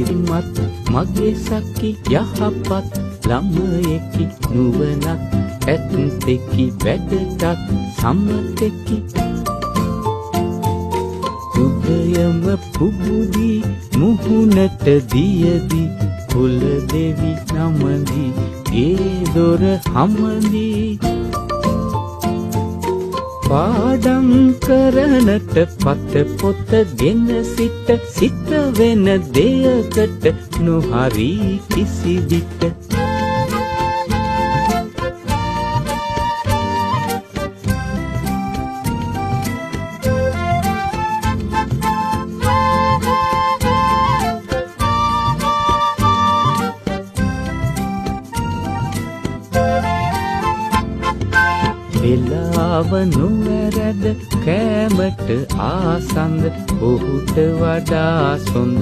ඉරිමත් මගේ සකි යහපත් ළමයෙකි නුවණක් ඇත්තෙකි වැඩටත් සම්මතෙකි උදයම පුබුදි මුහුණට දියදි කුල දෙවි නමදි ගේ දොර හමදි පාඩම් කරනට පත පොත ගෙන සිට සිත වෙන දෙයකට නොහරි කිසි විට වෙලාව නොවැරද කෑමට ආසන්ද ඔහුට වඩා සොඳ